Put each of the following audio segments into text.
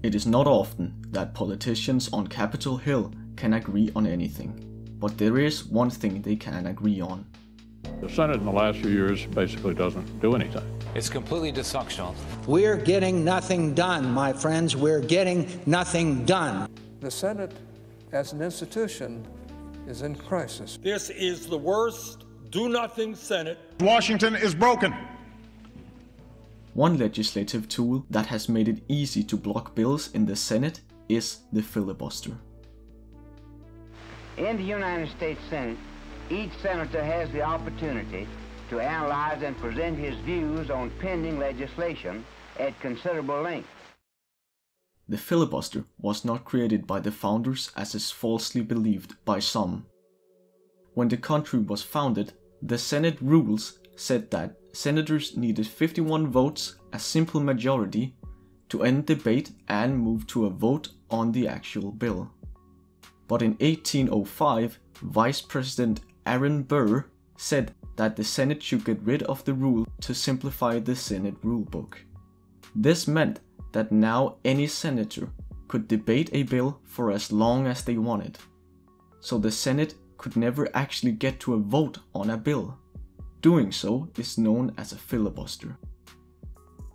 It is not often that politicians on Capitol Hill can agree on anything, but there is one thing they can agree on. The Senate in the last few years basically doesn't do anything. It's completely dysfunctional. We're getting nothing done, my friends. We're getting nothing done. The Senate, as an institution, is in crisis. This is the worst do-nothing Senate. Washington is broken. One legislative tool that has made it easy to block bills in the Senate is the filibuster. In the United States Senate, each senator has the opportunity to analyze and present his views on pending legislation at considerable length. The filibuster was not created by the founders as is falsely believed by some. When the country was founded, the Senate rules said that senators needed 51 votes, a simple majority, to end debate and move to a vote on the actual bill. But in 1805, Vice President Aaron Burr said that the Senate should get rid of the rule to simplify the Senate rulebook. This meant that now any senator could debate a bill for as long as they wanted. So the Senate could never actually get to a vote on a bill. Doing so is known as a filibuster.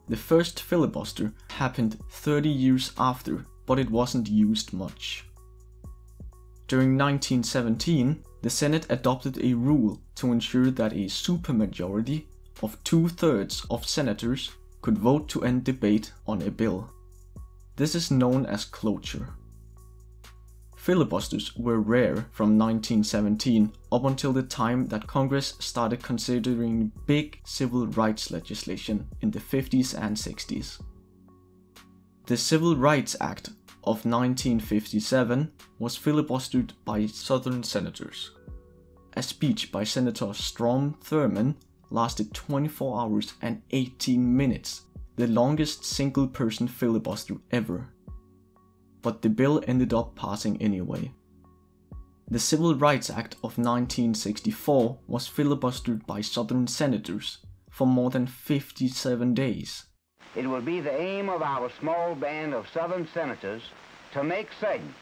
The first filibuster happened 30 years after, but it wasn't used much. During 1917, the Senate adopted a rule to ensure that a supermajority of 2/3 of senators could vote to end debate on a bill. This is known as cloture. Filibusters were rare from 1917 up until the time that Congress started considering big civil rights legislation in the 50s and 60s. The Civil Rights Act of 1957 was filibustered by Southern senators. A speech by Senator Strom Thurmond lasted 24 hours and 18 minutes, the longest single-person filibuster ever. But the bill ended up passing anyway. The Civil Rights Act of 1964 was filibustered by Southern senators for more than 57 days. It will be the aim of our small band of Southern senators to make certain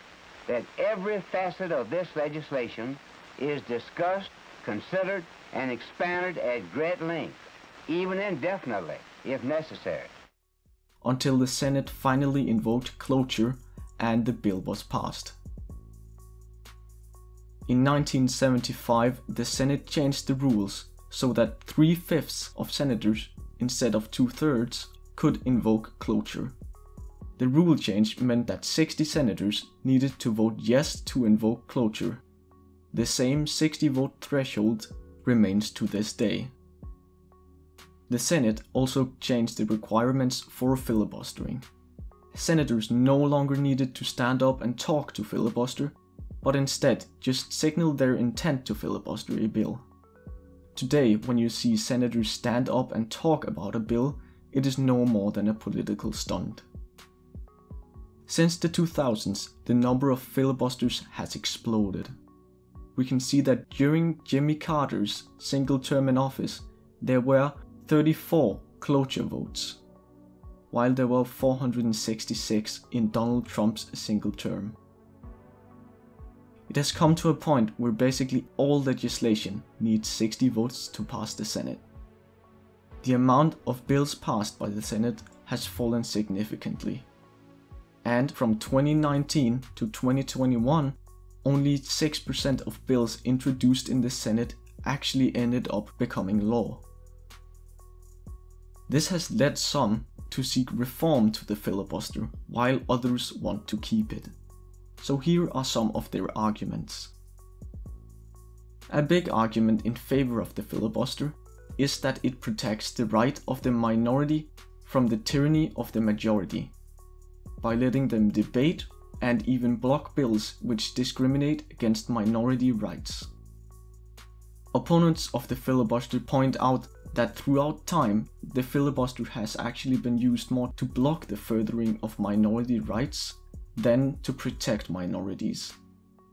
that every facet of this legislation is discussed, considered, and expanded at great length, even indefinitely, if necessary. Until the Senate finally invoked cloture and the bill was passed. In 1975, the Senate changed the rules so that 3/5 of senators, instead of 2/3, could invoke cloture. The rule change meant that 60 senators needed to vote yes to invoke cloture. The same 60-vote threshold remains to this day. The Senate also changed the requirements for filibustering. Senators no longer needed to stand up and talk to filibuster, but instead just signal their intent to filibuster a bill. Today, when you see senators stand up and talk about a bill, it is no more than a political stunt. Since the 2000s, the number of filibusters has exploded. We can see that during Jimmy Carter's single term in office, there were 34 cloture votes, while there were 466 in Donald Trump's single term. It has come to a point where basically all legislation needs 60 votes to pass the Senate. The amount of bills passed by the Senate has fallen significantly. And from 2019 to 2021, only 6% of bills introduced in the Senate actually ended up becoming law. This has led some to seek reform to the filibuster, while others want to keep it. So here are some of their arguments. A big argument in favor of the filibuster is that it protects the right of the minority from the tyranny of the majority, by letting them debate and even block bills which discriminate against minority rights. Opponents of the filibuster point out that throughout time, the filibuster has actually been used more to block the furthering of minority rights than to protect minorities.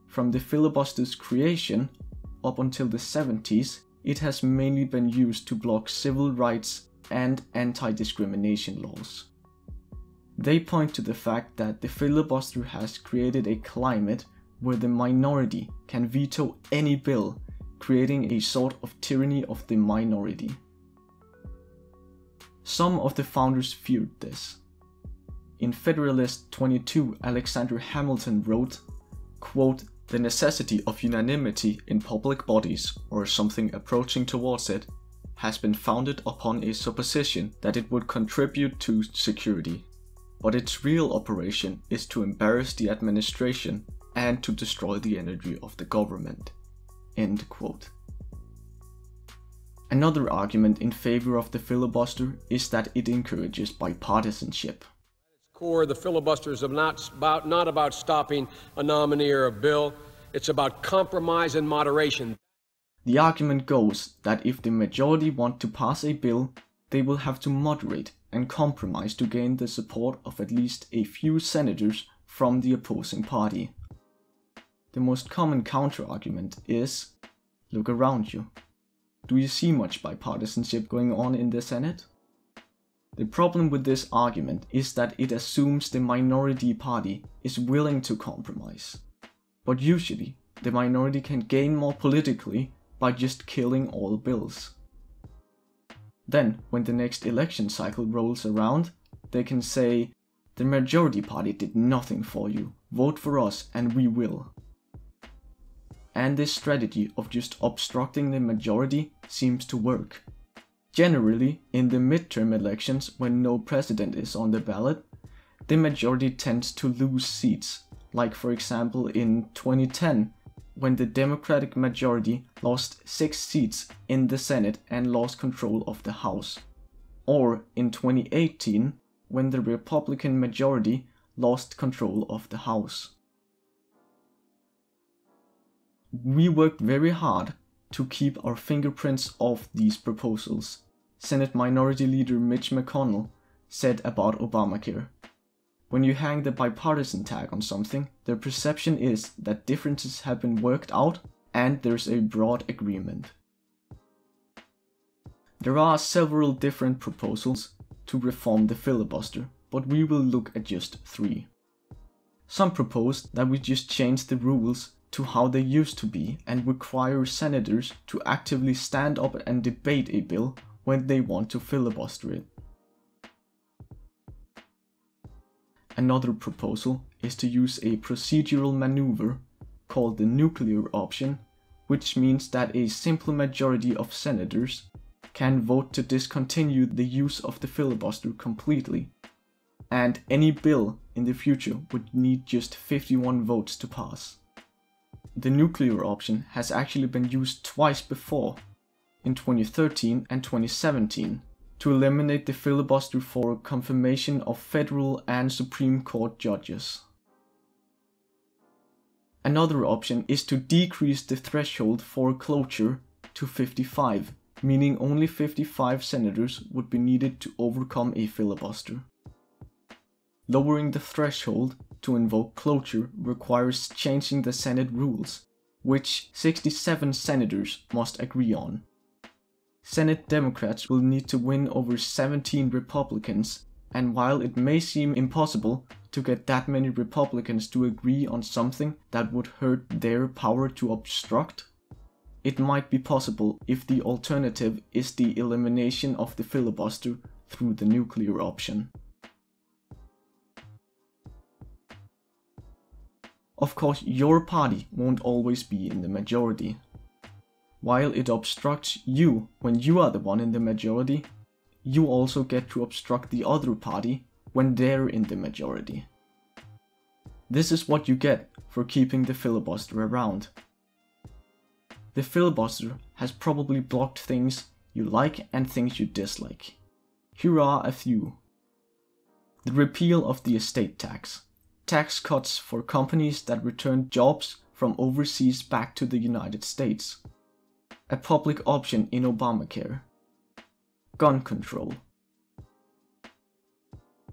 From the filibuster's creation up until the 70s, it has mainly been used to block civil rights and anti-discrimination laws. They point to the fact that the filibuster has created a climate where the minority can veto any bill, creating a sort of tyranny of the minority. Some of the founders feared this. In Federalist 22, Alexander Hamilton wrote, quote, "The necessity of unanimity in public bodies, or something approaching towards it, has been founded upon a supposition that it would contribute to security, but its real operation is to embarrass the administration and to destroy the energy of the government." End quote. Another argument in favor of the filibuster is that it encourages bipartisanship. Core, the filibuster is not about stopping a nominee or a bill. It's about compromise and moderation. The argument goes that if the majority want to pass a bill, they will have to moderate and compromise to gain the support of at least a few senators from the opposing party. The most common counter-argument is, look around you. Do you see much bipartisanship going on in the Senate? The problem with this argument is that it assumes the minority party is willing to compromise. But usually, the minority can gain more politically by just killing all bills. Then, when the next election cycle rolls around, they can say, "The majority party did nothing for you, vote for us and we will." And this strategy of just obstructing the majority seems to work. Generally, in the midterm elections when no president is on the ballot, the majority tends to lose seats, like for example in 2010, when the Democratic majority lost 6 seats in the Senate and lost control of the House. Or in 2018, when the Republican majority lost control of the House. We worked very hard to keep our fingerprints off these proposals, Senate Minority Leader Mitch McConnell said about Obamacare. When you hang the bipartisan tag on something, the perception is that differences have been worked out and there's a broad agreement. There are several different proposals to reform the filibuster, but we will look at just 3. Some propose that we just change the rules to how they used to be and require senators to actively stand up and debate a bill when they want to filibuster it. Another proposal is to use a procedural maneuver called the nuclear option, which means that a simple majority of senators can vote to discontinue the use of the filibuster completely, and any bill in the future would need just 51 votes to pass. The nuclear option has actually been used twice before, in 2013 and 2017, to eliminate the filibuster for confirmation of federal and Supreme Court judges. Another option is to decrease the threshold for cloture to 55, meaning only 55 senators would be needed to overcome a filibuster. Lowering the threshold to invoke cloture requires changing the Senate rules, which 67 senators must agree on. Senate Democrats will need to win over 17 Republicans, and while it may seem impossible to get that many Republicans to agree on something that would hurt their power to obstruct, it might be possible if the alternative is the elimination of the filibuster through the nuclear option. Of course, your party won't always be in the majority. While it obstructs you when you are the one in the majority, you also get to obstruct the other party when they're in the majority. This is what you get for keeping the filibuster around. The filibuster has probably blocked things you like and things you dislike. Here are a few. The repeal of the estate tax. Tax cuts for companies that return jobs from overseas back to the United States. A public option in Obamacare. Gun control.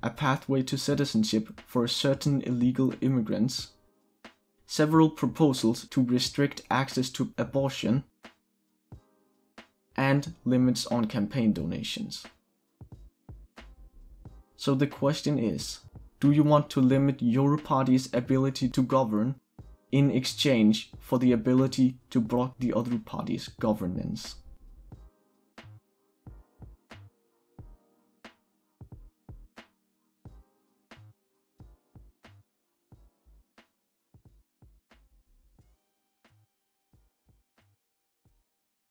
A pathway to citizenship for certain illegal immigrants. Several proposals to restrict access to abortion. And limits on campaign donations. So the question is, Do you want to limit your party's ability to govern in exchange for the ability to block the other party's governance?